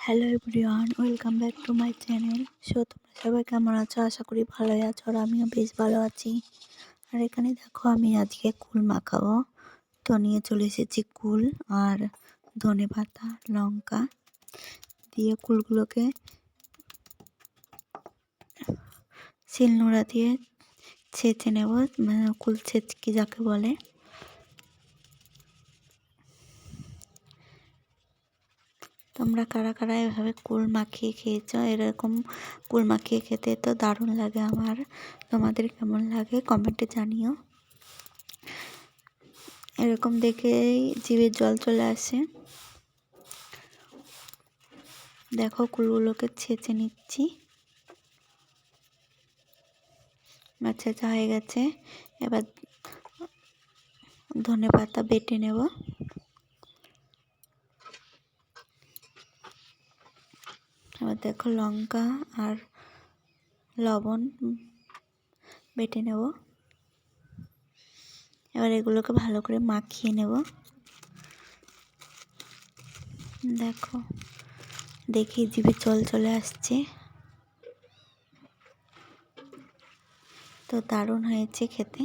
Hello everyone, welcome back to my channel. তোমরা সবাই কেমন আছো? আশা করি ভালোই আছো, আর আমিও বেশ ভালো আছি। আর এখানে দেখো, আমি আজকে কুল মাখাবো। তো নিয়ে চলে এসেছি কুল আর ধনে পাতা, লঙ্কা দিয়ে কুলগুলোকে শিলনোড়া দিয়ে ছেঁচে নেব, মানে কুল ছেঁচকি যাকে বলে। তোমরা কারা কারা এভাবে কুল মাখিয়ে খেয়েছো? এরকম কুল মাখিয়ে খেতে তো দারুণ লাগে আমার। তোমাদের কেমন লাগে কমেন্টে জানিও। এরকম দেখেই জিভে জল চলে আসে। দেখো, কুলগুলোকে ছেঁচে নিচ্ছি। ছেঁচা হয়ে গেছে। এবার ধনে পাতা বেটে নেব। এবার দেখো, লঙ্কা আর লবণ বেটে নেব। এবার এগুলোকে ভালো করে মাখিয়ে নেব। দেখো, দেখি জিভে জল চলে আসছে। তো দারুণ হয়েছে খেতে।